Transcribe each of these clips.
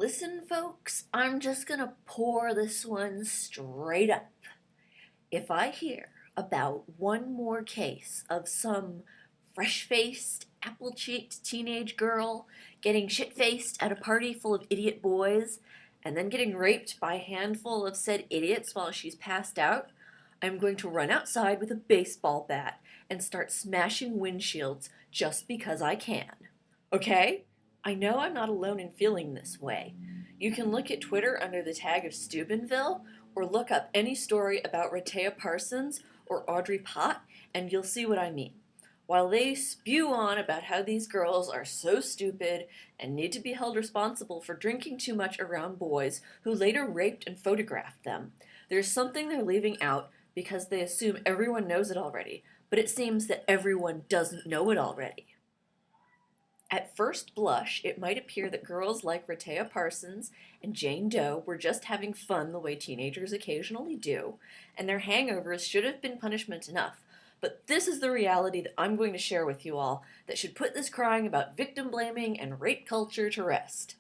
Listen, folks, I'm just gonna pour this one straight up. If I hear about one more case of some fresh faced, apple cheeked teenage girl getting shit faced at a party full of idiot boys and then getting raped by a handful of said idiots while she's passed out, I'm going to run outside with a baseball bat and start smashing windshields just because I can. Okay? I know I'm not alone in feeling this way. You can look at Twitter under the tag of Steubenville, or look up any story about Rehtaeh Parsons or Audrey Pott, and you'll see what I mean. While they spew on about how these girls are so stupid and need to be held responsible for drinking too much around boys who later raped and photographed them, there's something they're leaving out because they assume everyone knows it already, but it seems that everyone doesn't know it already. At first blush, it might appear that girls like Rehtaeh Parsons and Jane Doe were just having fun the way teenagers occasionally do, and their hangovers should have been punishment enough. But this is the reality that I'm going to share with you all that should put this crying about victim blaming and rape culture to rest.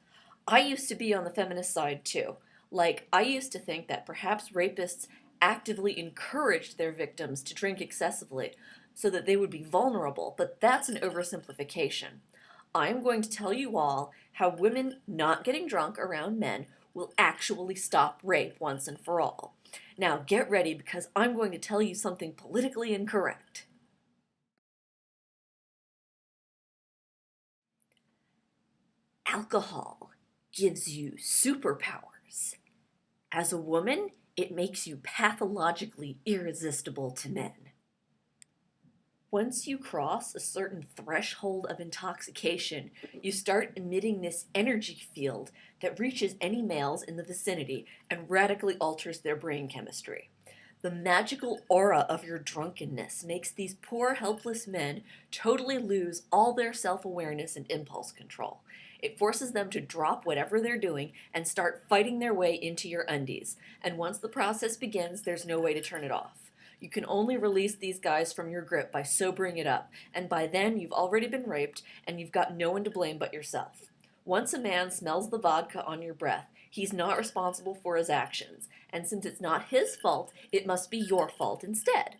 I used to be on the feminist side too. I used to think that perhaps rapists actively encouraged their victims to drink excessively so that they would be vulnerable, but that's an oversimplification. I'm going to tell you all how women not getting drunk around men will actually stop rape once and for all. Now get ready because I'm going to tell you something politically incorrect. Alcohol gives you superpowers. As a woman, it makes you pathologically irresistible to men. Once you cross a certain threshold of intoxication, you start emitting this energy field that reaches any males in the vicinity and radically alters their brain chemistry. The magical aura of your drunkenness makes these poor, helpless men totally lose all their self-awareness and impulse control. It forces them to drop whatever they're doing and start fighting their way into your undies. And once the process begins, there's no way to turn it off. You can only release these guys from your grip by sobering it up, and by then you've already been raped and you've got no one to blame but yourself. Once a man smells the vodka on your breath, he's not responsible for his actions, and since it's not his fault, it must be your fault instead.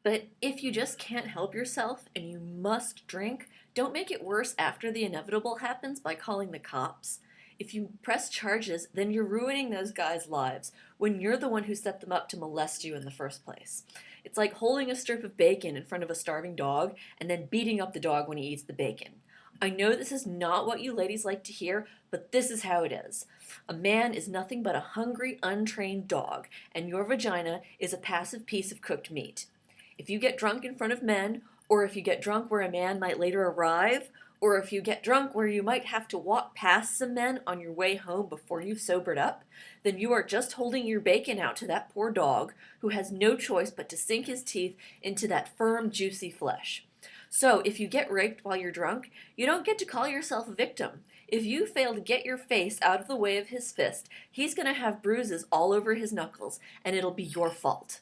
But if you just can't help yourself and you must drink, don't make it worse after the inevitable happens by calling the cops. If you press charges, then you're ruining those guys' lives when you're the one who set them up to molest you in the first place. It's like holding a strip of bacon in front of a starving dog and then beating up the dog when he eats the bacon. I know this is not what you ladies like to hear, but this is how it is. A man is nothing but a hungry, untrained dog, and your vagina is a passive piece of cooked meat. If you get drunk in front of men, or if you get drunk where a man might later arrive, or if you get drunk where you might have to walk past some men on your way home before you've sobered up, then you are just holding your bacon out to that poor dog who has no choice but to sink his teeth into that firm, juicy flesh. So if you get raped while you're drunk, you don't get to call yourself a victim. If you fail to get your face out of the way of his fist, he's going to have bruises all over his knuckles, and it'll be your fault.